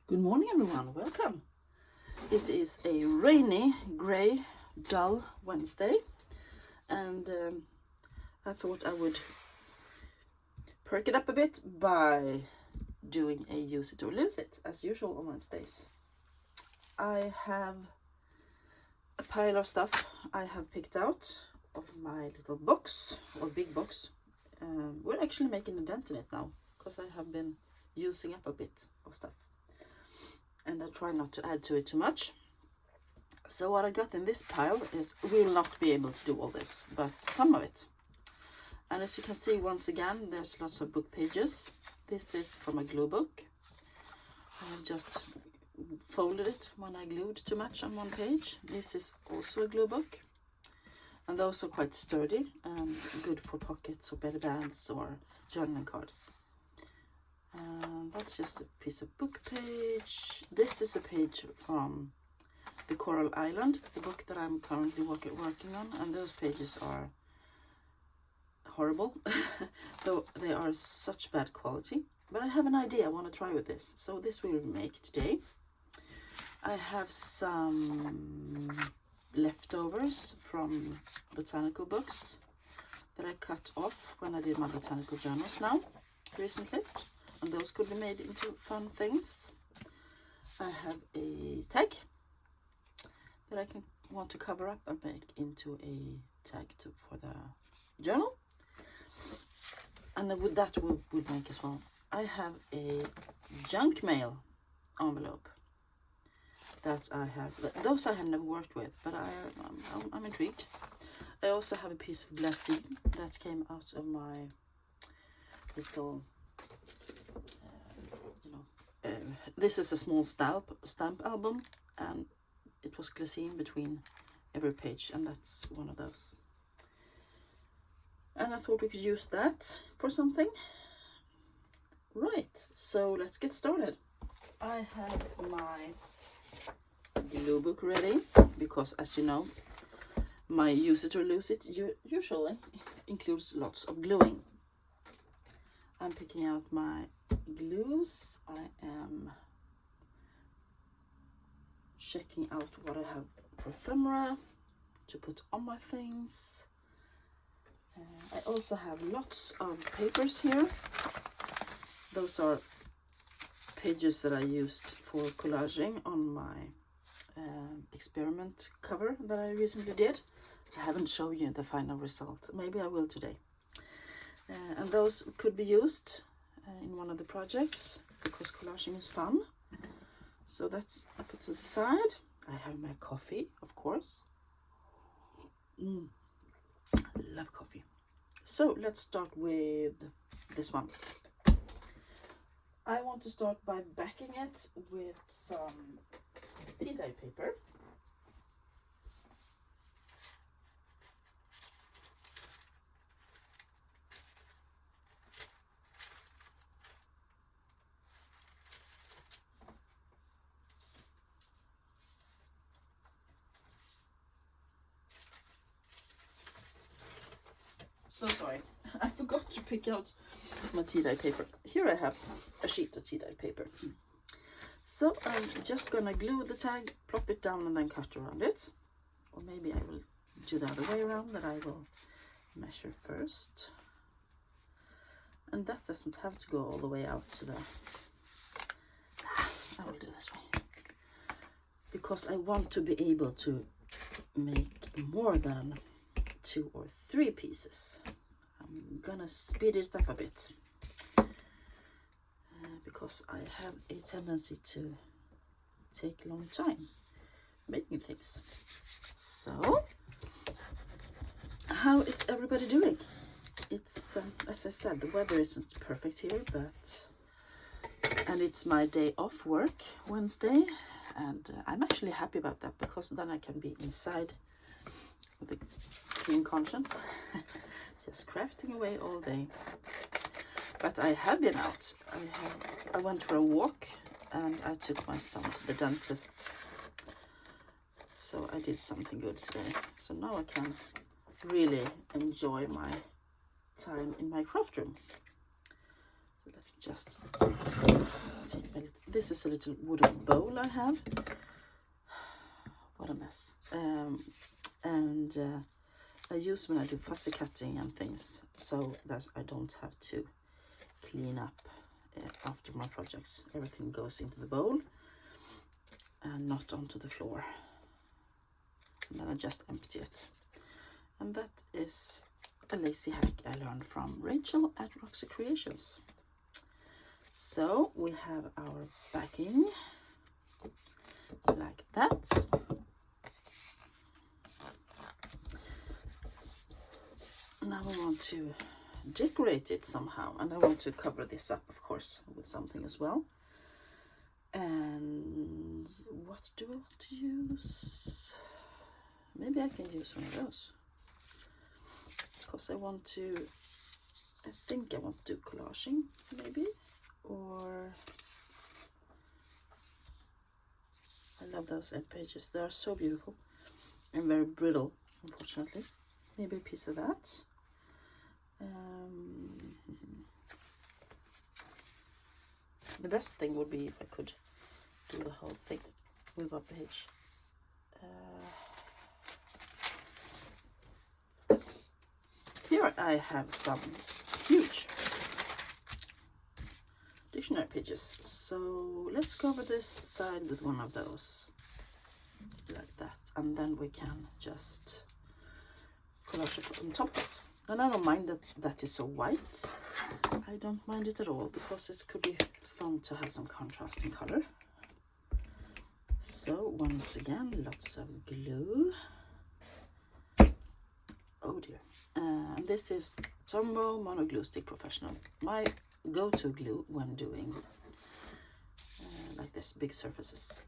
Good morning everyone, welcome. It is a rainy, grey, dull Wednesday and I thought I would perk it up a bit by doing a use it or lose it as usual on Wednesdays. I have a pile of stuff I have picked out of my little box or big box. We're actually making a dent in it now because I have been using up a bit of stuff. And I try not to add to it too much. So what I got in this pile is, we will not be able to do all this, but some of it. And as you can see, once again, there's lots of book pages. This is from a glue book. I have just folded it when I glued too much on one page. This is also a glue book. And those are quite sturdy and good for pockets or belly bands or journaling cards. And that's just a piece of book page. This is a page from The Coral Island, the book that I'm currently working on, and those pages are horrible, though they are such bad quality. But I have an idea I want to try with this, so this we will make today. I have some leftovers from botanical books that I cut off when I did my botanical journals now, recently. And those could be made into fun things. I have a tag that I want to cover up and make into a tag for the journal. And with that we'll make as well. I have a junk mail envelope that I have. Those I have never worked with, but I'm intrigued. I also have a piece of glacis that came out of my little this is a small stamp album, and it was glacis between every page, and that's one of those. And I thought we could use that for something. Right, so let's get started. I have my glue book ready because, as you know, my use it or lose it usually includes lots of gluing. I'm picking out my glues. I am checking out what I have for ephemera to put on my things. I also have lots of papers here. Those are pages that I used for collaging on my experiment cover that I recently did. I haven't shown you the final result. Maybe I will today. And those could be used in one of the projects because collaging is fun. So that's I put to the side. I have my coffee, of course. I love coffee. So let's start with this one. I want to start by backing it with some tea dye paper. So sorry, I forgot to pick out my tea dye paper. Here I have a sheet of tea dye paper. So I'm just gonna glue the tag, plop it down and then cut around it. Or maybe I will do the other way around, that I will measure first. And that doesn't have to go all the way out to the... I will do this way. Because I want to be able to make more than 2 or 3 pieces. I'm gonna speed it up a bit because I have a tendency to take a long time making things. So, how is everybody doing? It's as I said, the weather isn't perfect here, and it's my day off work, Wednesday, and I'm actually happy about that because then I can be inside with a clean conscience, just crafting away all day. But I have been out. I went for a walk and I took my son to the dentist. So I did something good today. So now I can really enjoy my time in my craft room. So let me just take a little. This is a little wooden bowl I have. What a mess. And I use when I do fussy cutting and things, so that I don't have to clean up after my projects. Everything goes into the bowl and not onto the floor. And then I just empty it. And that is a lazy hack I learned from Rachel at Roxy Creations. So we have our backing like that. Now we want to decorate it somehow, and I want to cover this up, of course, with something as well. And what do I want to use? Maybe I can use one of those, because I think I want to do collaging, maybe, or I love those end pages. They are so beautiful and very brittle, unfortunately. Maybe a piece of that. The best thing would be if I could do the whole thing with one page. Here I have some huge dictionary pages, so let's cover this side with one of those like that, and then we can just collage it on top of it. And I don't mind that is so white. I don't mind it at all, because it could be fun to have some contrast in color. So once again, lots of glue. Oh dear. And this is Tombow Mono Glue Stick Professional. My go-to glue when doing like this, big surfaces.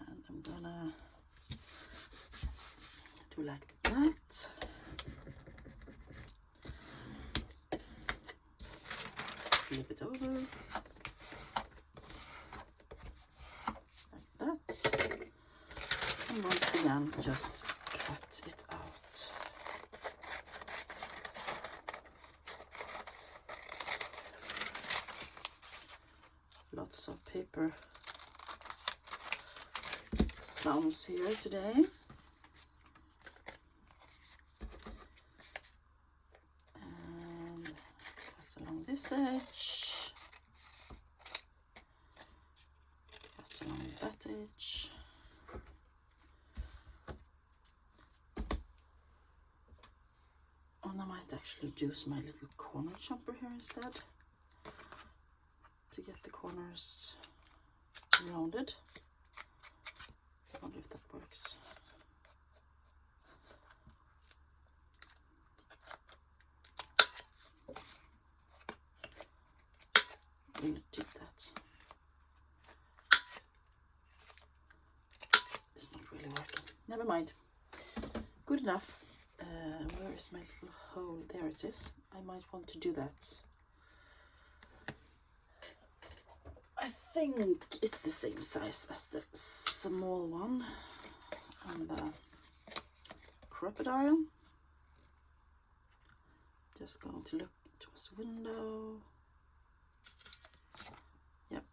And I'm gonna do like that. Flip it over like that, and once again just cut it out. Lots of paper sounds here today. This edge, cut along that edge, and I might actually use my little corner chomper here instead to get the corners rounded. I wonder if that works. Will it do that? It's not really working. Never mind. Good enough. Where is my little hole? There it is. I might want to do that. I think it's the same size as the small one and the crocodile. Just going to look towards the window. Yep.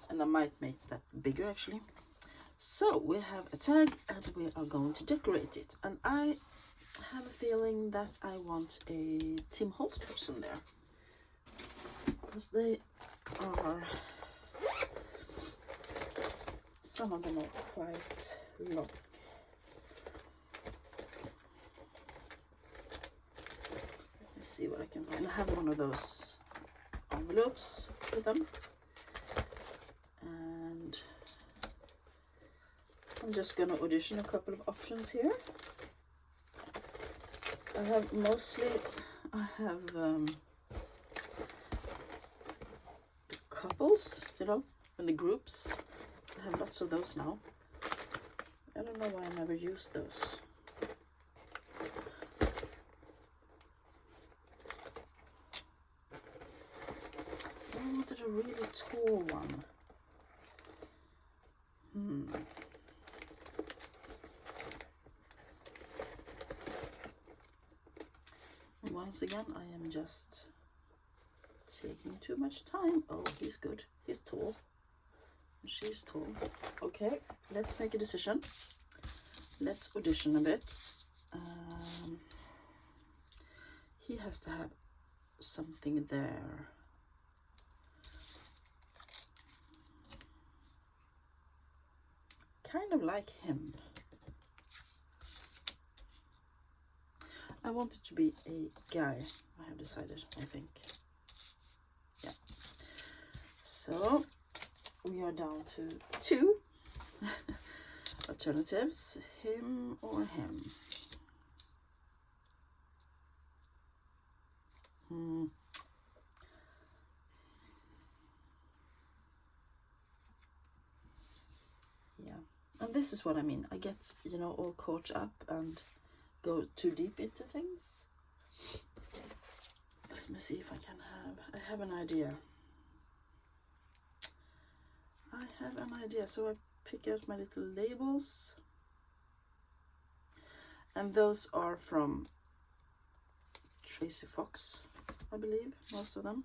And I might make that bigger actually. So we have a tag and we are going to decorate it. And I have a feeling that I want a Tim Holtz person there, because they are, some of them are quite long. Let's see what I can find. I have one of those envelopes with them, and I'm just gonna audition a couple of options here. I have couples, you know, and the groups. I have lots of those now. I don't know why I never used those. I wanted a really tall one. once again, I am just taking too much time. Oh, he's good. He's tall. She's tall. Okay, let's make a decision. Let's audition a bit. He has to have something there. Kind of like him. I want it to be a guy, I have decided, I think. Yeah. So we are down to 2 alternatives, him or him. Yeah, and this is what I mean. I get, you know, all caught up and go too deep into things. Let me see if I can I have an idea. So I pick out my little labels, and those are from Tracy Fox, I believe, most of them.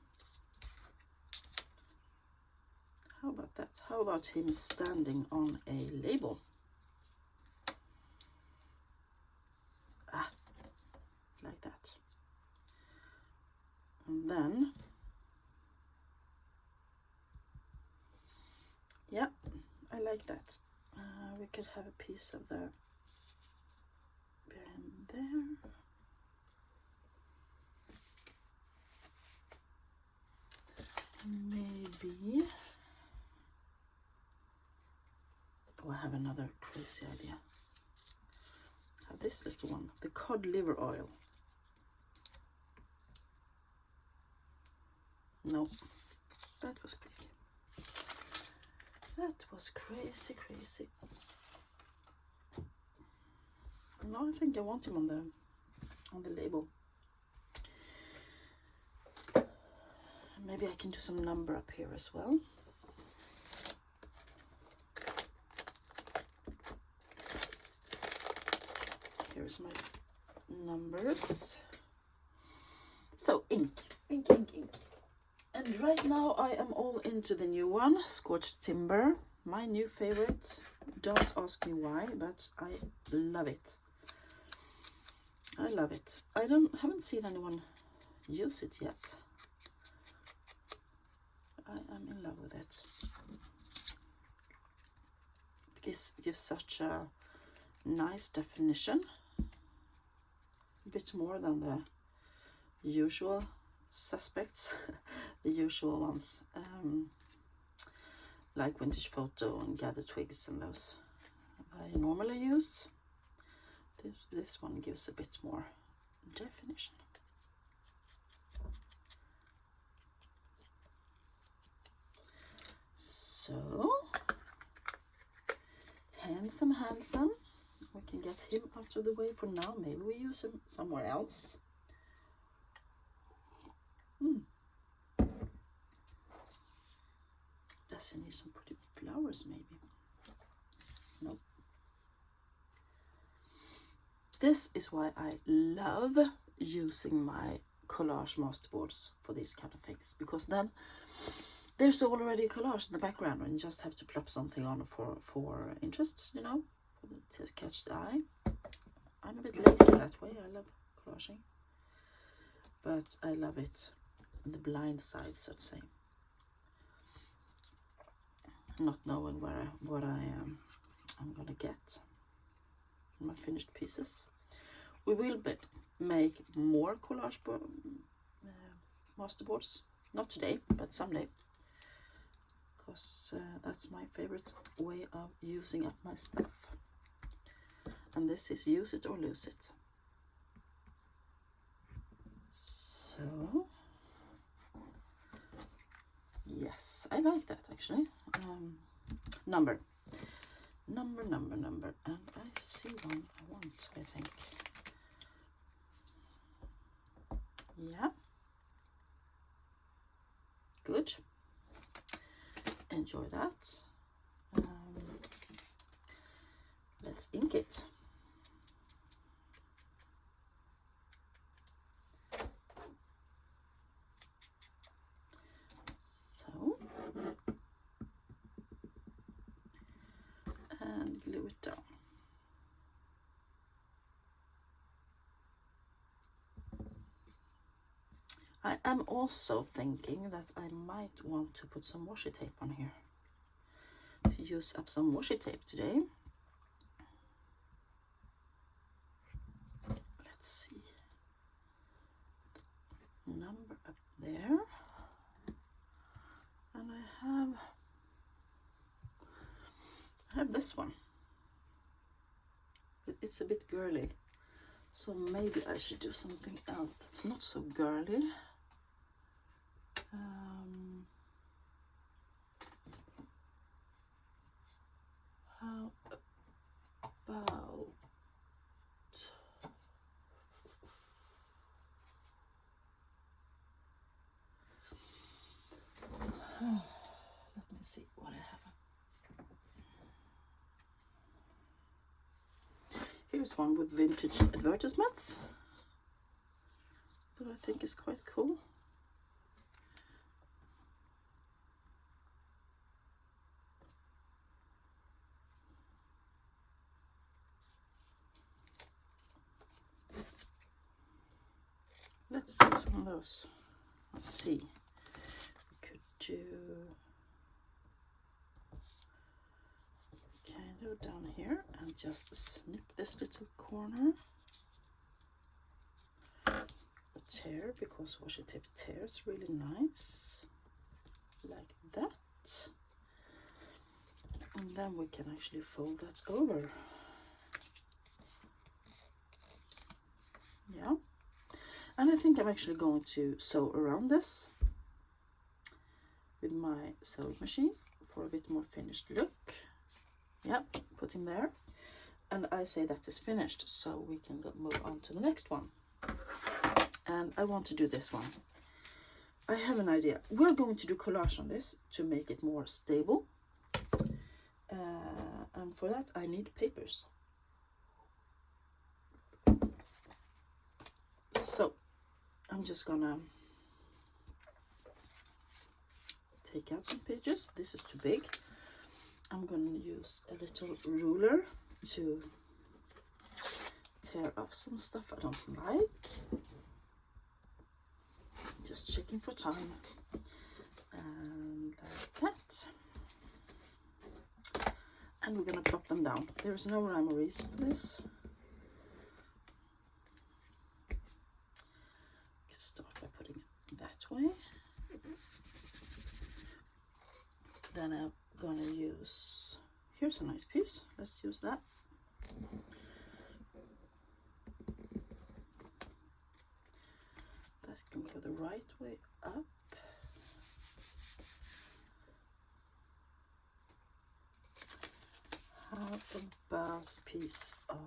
How about that? How about him standing on a label? Like that. And then, yeah, I like that. We could have a piece of the behind there. Maybe. Oh, I have another crazy idea. I have this little one, the cod liver oil. No, that was crazy. That was crazy. No, I think I want him on the label. Maybe I can do some number up here as well. Here's my numbers. So ink. And right now I am all into the new one, Scorched Timber, my new favorite. Don't ask me why, but I love it. I love it. I haven't seen anyone use it yet. I'm in love with it. It gives such a nice definition. A bit more than the usual suspects, the usual ones, like Vintage Photo and Gather Twigs and those I normally use. This one gives a bit more definition. So, handsome. We can get him out of the way for now. Maybe we use him somewhere else. Does he need some pretty flowers, maybe? Nope. This is why I love using my collage masterboards for these kind of things, because then there's already a collage in the background and you just have to plop something on for interest, you know, to catch the eye. I'm a bit lazy that way. I love collaging, but I love it on the blind side, so to say. Not knowing what I'm gonna get in my finished pieces. We will make more collage masterboards, not today, but someday, because that's my favorite way of using up my stuff. And this is use it or lose it. So yes, I like that actually. Number, and I see one I want, I think. Yeah, good. Enjoy that. Let's ink it. I am also thinking that I might want to put some washi tape on here, to use up some washi tape today. Let's see, number up there, and I have this one. It's a bit girly, so maybe I should do something else that's not so girly. How about let me see what I have. Here's one with vintage advertisements that I think is quite cool. Let's use one of those. Let's see. We could do kind of down here and just snip this little corner. A tear, because washi tape tears really nice, like that. And then we can actually fold that over. Yeah. And I think I'm actually going to sew around this with my sewing machine for a bit more finished look. Yeah, put him there. And I say that is finished, so we can move on to the next one. And I want to do this one. I have an idea. We're going to do collage on this to make it more stable. And for that I need papers. So I'm just gonna take out some pages. This is too big. I'm gonna use a little ruler to tear off some stuff I don't like. Just checking for time. And like that. And we're gonna plop them down. There is no rhyme or reason for this. Start by putting it that way. Then I'm gonna use, here's a nice piece, let's use that. That can go the right way up. How about a piece of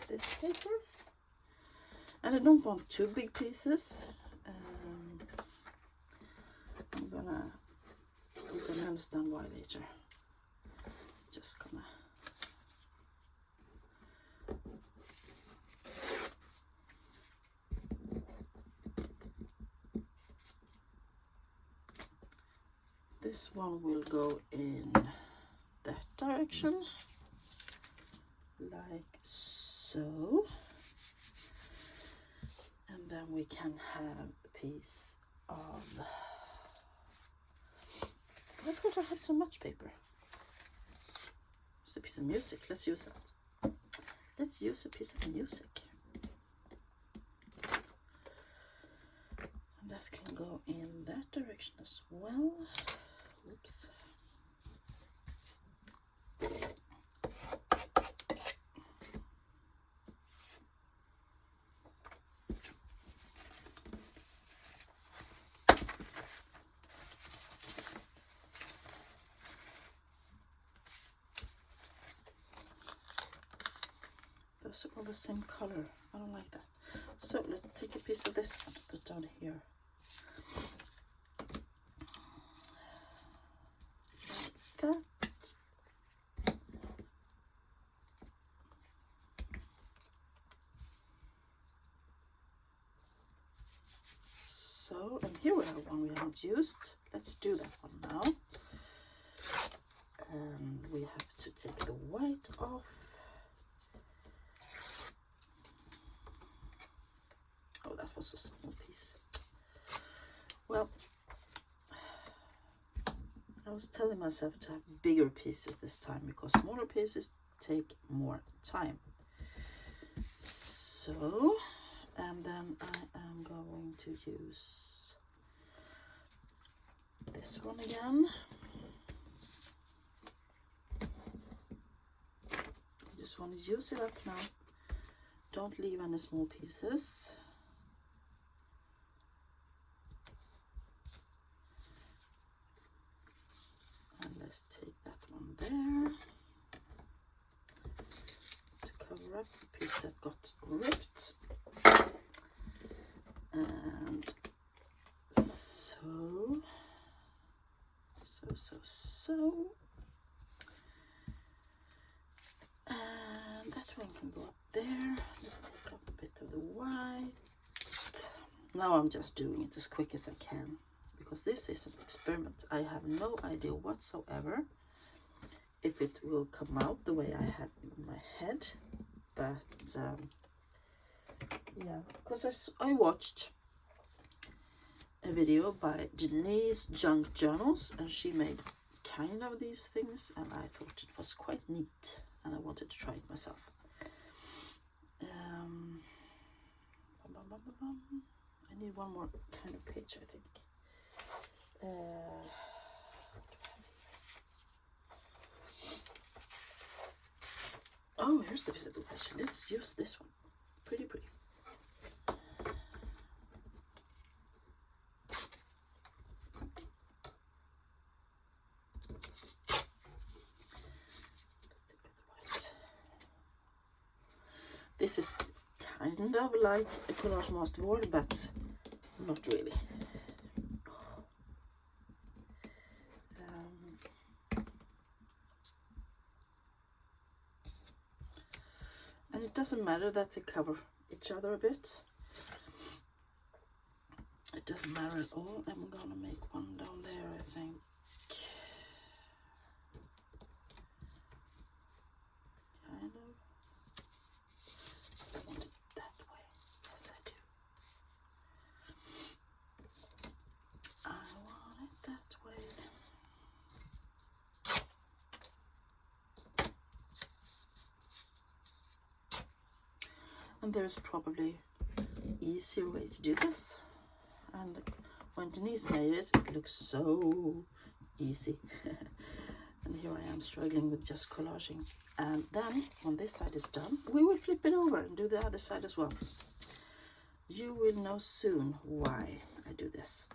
this paper? And I don't want two big pieces. I'm gonna understand why later. Just gonna this one will go in that direction, like so. And then we can have a piece of, I thought I had so much paper. It's a piece of music, let's use that. Let's use a piece of music. And that can go in that direction as well. Oops. Those are all the same color. I don't like that. So let's take a piece of this one, put down here. Like that. have one we haven't used. Let's do that one now. And we have to take the white off. Oh, that was a small piece. Well, I was telling myself to have bigger pieces this time because smaller pieces take more time. So, and then I am going to use this one again. I just want to use it up now. Don't leave any small pieces. And let's take that one there to cover up the piece that got ripped. And so. And that one can go up there. Let's take up a bit of the white. Now I'm just doing it as quick as I can because this is an experiment. I have no idea whatsoever if it will come out the way I have in my head. But yeah, because I watched a video by Denise Junk Journals and she made kind of these things and I thought it was quite neat and I wanted to try it myself. I need one more kind of page, I think. Oh, here's the visible page. Let's use this one. Pretty. This is kind of like a collage masterboard, but not really. And it doesn't matter that they cover each other a bit. It doesn't matter at all. I'm gonna make one down there, I think. Kind of. I want it that way. Yes, I do. I want it that way. And there's probably easier way to do this. And when Denise made it, it looks so easy. And here I am struggling with just collaging. And then when this side is done, we will flip it over and do the other side as well. You will know soon why I do this.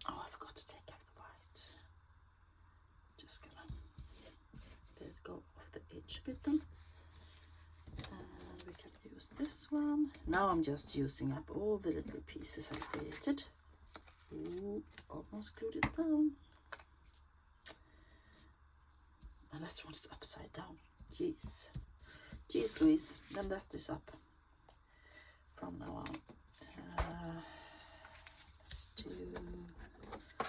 Oh, I forgot to take off the white. Just gonna let it go off the edge a bit then. And we can use this one. Now I'm just using up all the little pieces I created. Ooh, almost glued it down. And that's what's upside down. Jeez Louise, then that is up from now on. Let's do a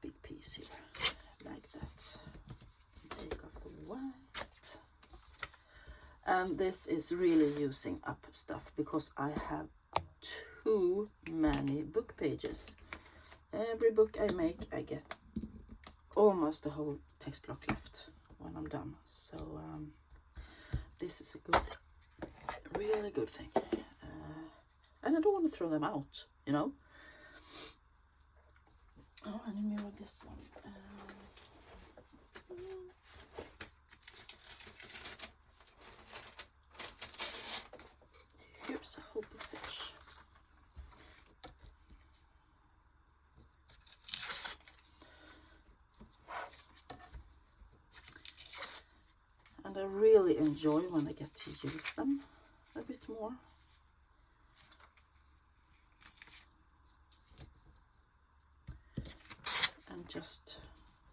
big piece here, like that. Take off the white. And this is really using up stuff because I have too many book pages. Every book I make, I get almost the whole text block left when I'm done. So this is a good, really good thing. And I don't want to throw them out, you know. Oh, and then mirror this one. Here's a whole book page. And I really enjoy when I get to use them a bit more. And just,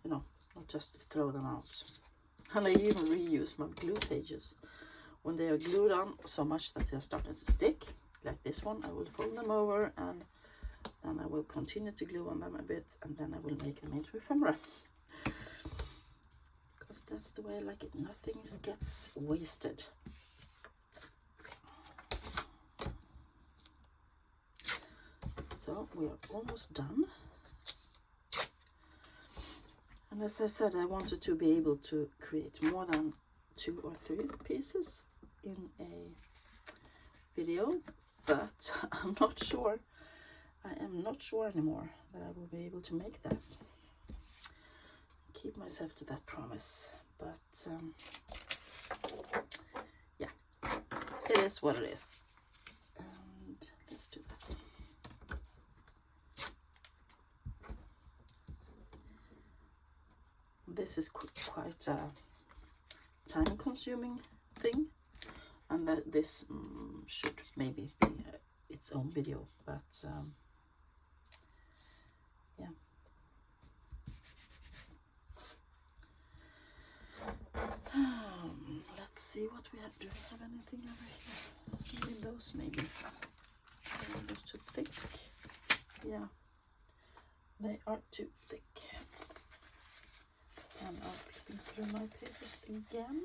you know, not just throw them out. And I even reuse my glue pages. When they are glued on so much that they are starting to stick, like this one, I will fold them over and and I will continue to glue on them a bit, and then I will make them into ephemera. Because that's the way I like it. Nothing gets wasted. So we are almost done. And as I said, I wanted to be able to create more than 2 or 3 pieces in a video, but I'm not sure. I am not sure anymore that I will be able to make that. Keep myself to that promise, but yeah, it is what it is. And let's do that. This is quite a time-consuming thing, and that this should maybe be its own video, but yeah. Let's see what we have. Do we have anything over here? Maybe those, maybe. Are those too thick? Yeah, they are too thick. And I'm flipping through my papers again.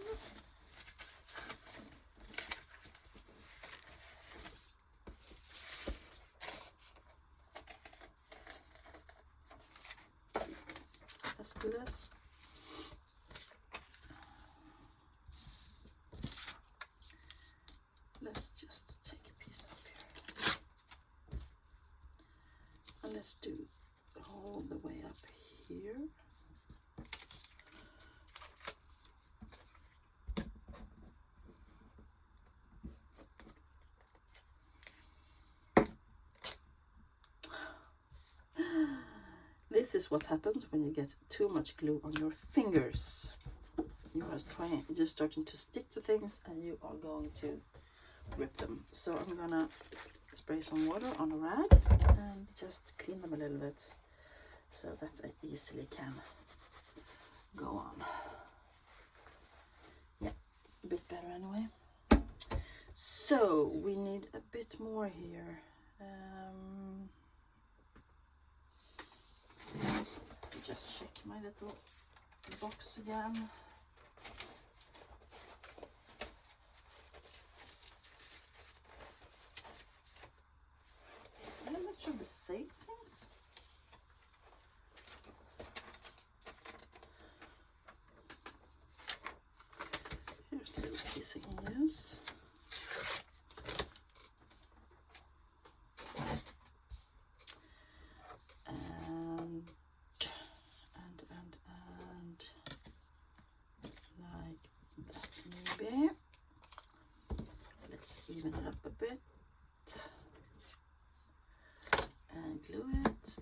Let's do this. Let's just take a piece off here. And let's do all the way up here. This is what happens when you get too much glue on your fingers. You're starting to stick to things, and you are going to rip them. So I'm gonna spray some water on a rag and just clean them a little bit so that I easily can go on. Yeah, a bit better anyway. So we need a bit more here. Just check my little box again. I'm not sure the same things. Here's a little piece I can use. Even it up a bit and glue it.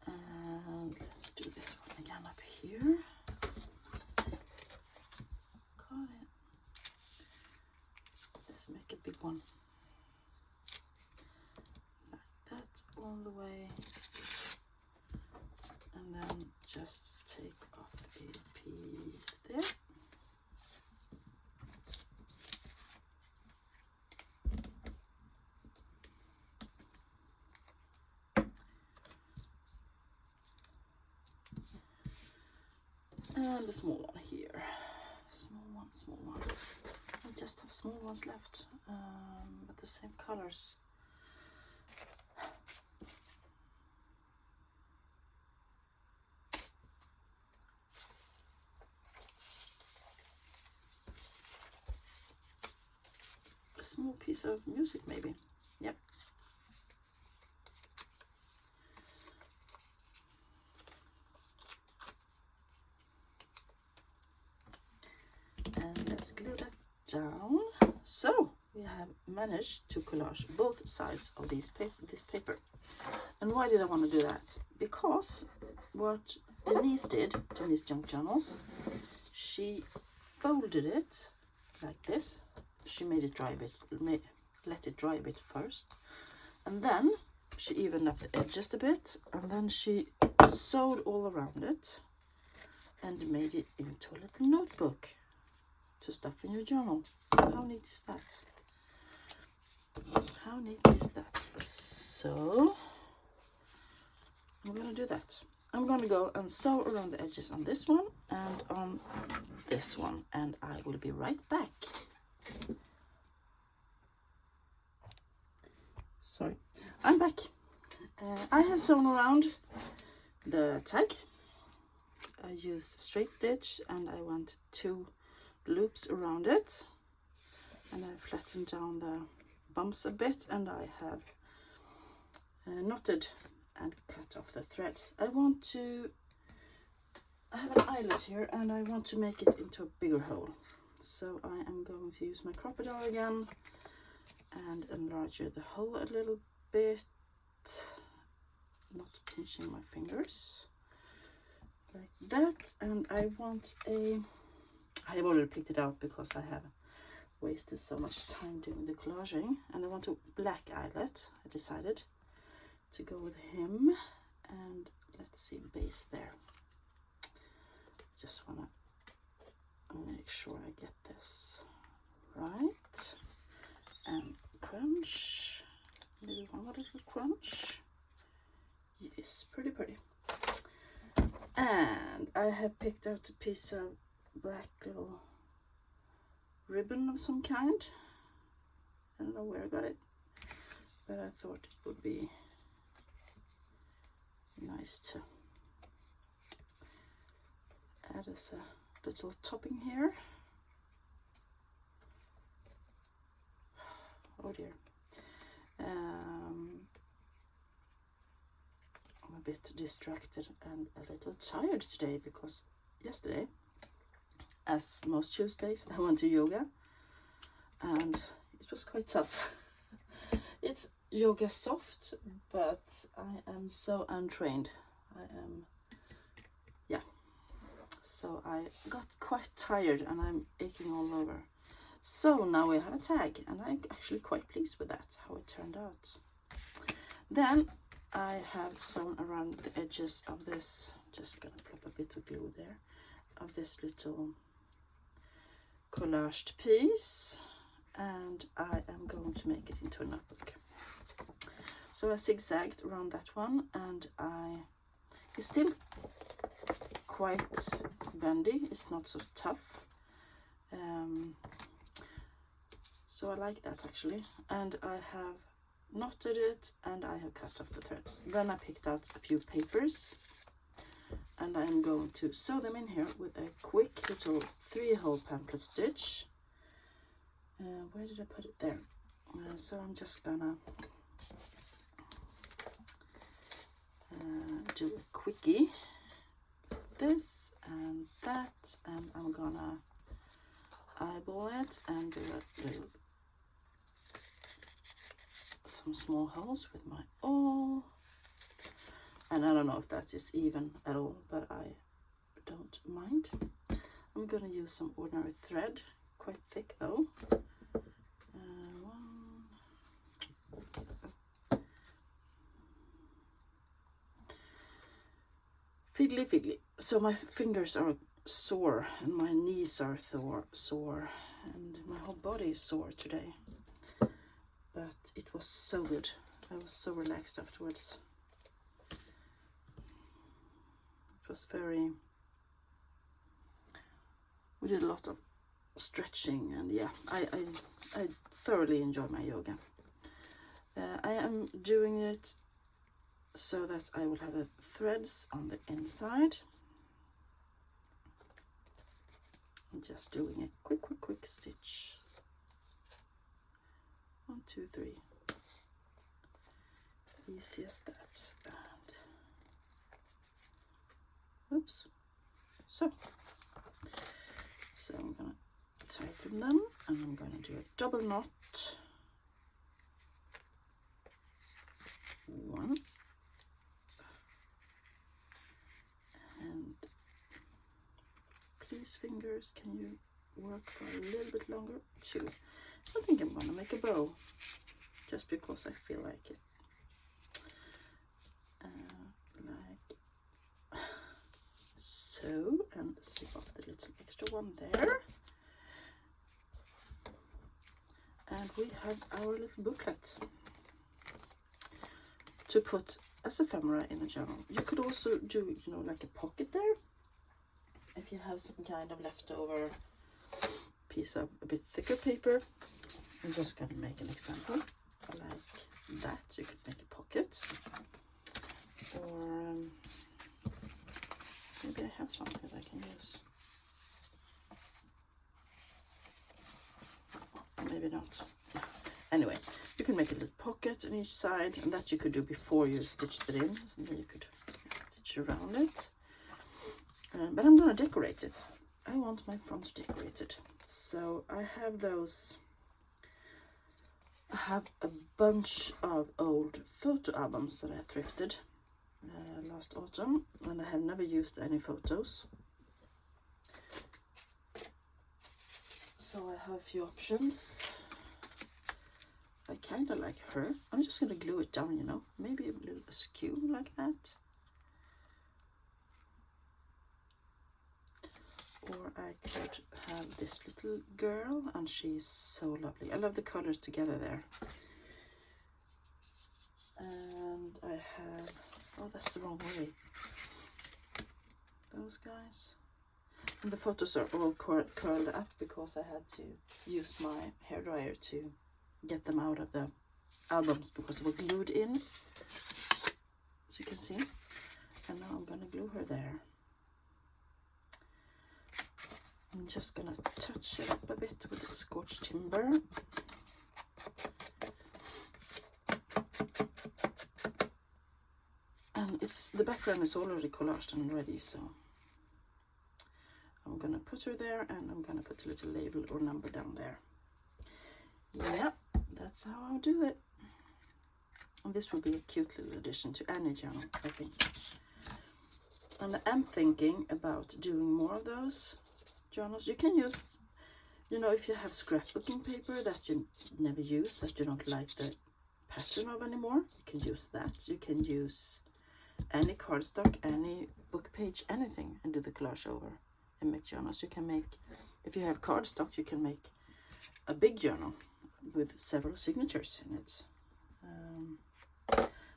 And let's do this one again up here. Got it. Let's make a big one. All the way, and then just take off a piece there. And a small one here. Small one. I just have small ones left, but the same colors. Small piece of music, maybe. Yep. And let's glue that down. So we have managed to collage both sides of this paper. And why did I want to do that? Because what Denise did, Denise Junk Journals, she folded it like this. She made it dry a bit, let it dry a bit first, and then she evened up the edges a bit, and then she sewed all around it and made it into a little notebook to stuff in your journal. How neat is that? How neat is that? So I'm gonna do that. I'm gonna go and sew around the edges on this one and on this one, and I will be right back. Sorry, I'm back. I have sewn around the tag. I used straight stitch and I went 2 loops around it, and I flattened down the bumps a bit, and I have knotted and cut off the threads. I have an eyelet here and I want to make it into a bigger hole. So I am going to use my crocodile again and enlarge the hole a little bit, not pinching my fingers, like that. And I have already picked it out because I have wasted so much time doing the collaging, and I want a black eyelet. I decided to go with him, and let's see, base there. Just want to make sure I get this right, and crunch, maybe one more little crunch. Yes, pretty. And I have picked out a piece of black little ribbon of some kind. I don't know where I got it, but I thought it would be nice to add as a little topping here. Oh dear. I'm a bit distracted and a little tired today because yesterday, as most Tuesdays, I went to yoga and it was quite tough. It's yoga soft, but I am so untrained. So I got quite tired and I'm aching all over. So now we have a tag, and I'm actually quite pleased with that, how it turned out. Then I have sewn around the edges of this, just gonna plop a bit of glue there, of this little collaged piece, and I am going to make it into a notebook. So I zigzagged around that one, and it's still quite bendy, it's not so tough. So I like that actually, and I have knotted it and I have cut off the threads. Then I picked out a few papers and I'm going to sew them in here with a quick little 3-hole pamphlet stitch. Where did I put it? There. So I'm just gonna do a quickie, this and that, and I'm gonna eyeball it and do some small holes with my awl. And I don't know if that is even at all, but I don't mind. I'm gonna use some ordinary thread, quite thick though. Fiddly. So my fingers are sore and my knees are sore and my whole body is sore today. But it was so good. I was so relaxed afterwards. It was we did a lot of stretching, and yeah, I thoroughly enjoy my yoga. I am doing it so that I will have the threads on the inside. I'm just doing a quick stitch. 1, 2, 3. Easy as that. And oops. So I'm gonna tighten them, and I'm gonna do a double knot. 1. And please, fingers, can you work for a little bit longer? 2. I think I'm gonna make a bow, just because I feel like it. Like so, and slip off the little extra one there. And we have our little booklet to put as ephemera in a journal. You could also do, you know, like a pocket there. If you have some kind of leftover piece of a bit thicker paper. I'm just going to make an example. Like that, you could make a pocket. Or maybe I have something that I can use. Maybe not. Anyway, you can make a little pocket on each side, and that you could do before you stitched it in. So then you could stitch around it. But I'm going to decorate it. I want my front decorated. So I have those. I have a bunch of old photo albums that I thrifted last autumn, and I have never used any photos. So I have a few options. I kind of like her. I'm just going to glue it down, you know, maybe a little askew like that. Or I could have this little girl, and she's so lovely. I love the colors together there. And I have, oh, that's the wrong way. Those guys. And the photos are all curled up because I had to use my hairdryer to get them out of the albums because they were glued in. As you can see. And now I'm going to glue her there. I'm just gonna touch it up a bit with the Scotch timber. And the background is already collaged and ready, so I'm gonna put her there, and I'm gonna put a little label or number down there. Yeah, that's how I'll do it. And this will be a cute little addition to any journal, I think. And I'm thinking about doing more of those journals. You can use, you know, if you have scrapbooking paper that you never use, that you don't like the pattern of anymore, you can use that. You can use any cardstock, any book page, anything, and do the collage over and make journals. You can make, if you have cardstock, you can make a big journal with several signatures in it.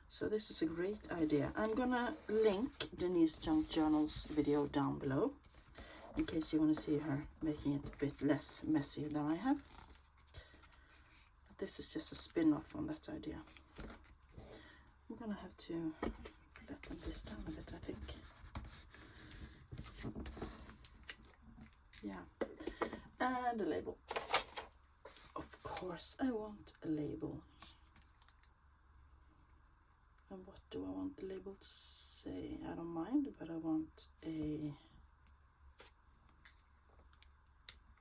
So this is a great idea. I'm gonna link Denise Junk Journal's video down below, in case you want to see her making it a bit less messy than I have. But this is just a spin-off on that idea. I'm gonna have to flatten this down a bit, I think. Yeah, and a label. Of course I want a label. And what do I want the label to say? I don't mind, but I want a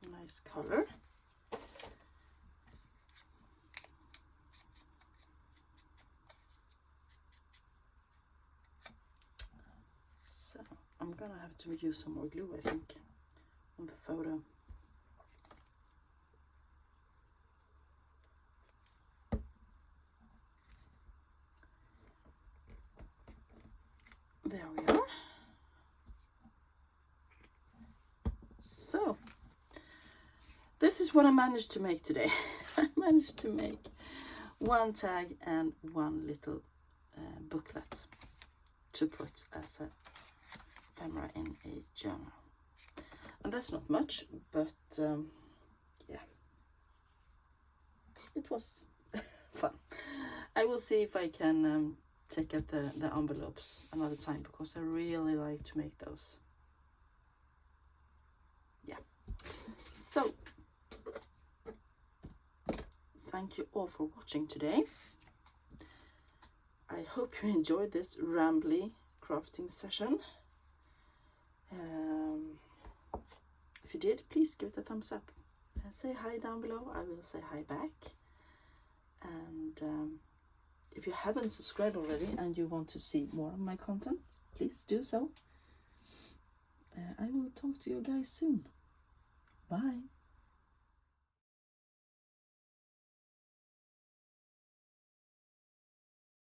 nice color. So I'm gonna have to use some more glue, I think, on the photo. There we are. So this is what I managed to make today. I managed to make one tag and one little booklet to put as a ephemera in a journal. And that's not much, but yeah, it was fun. I will see if I can take out the envelopes another time, because I really like to make those. Yeah. So thank you all for watching today. I hope you enjoyed this rambly crafting session. If you did, please give it a thumbs up. Say hi down below. I will say hi back. And if you haven't subscribed already and you want to see more of my content, please do so. I will talk to you guys soon. Bye.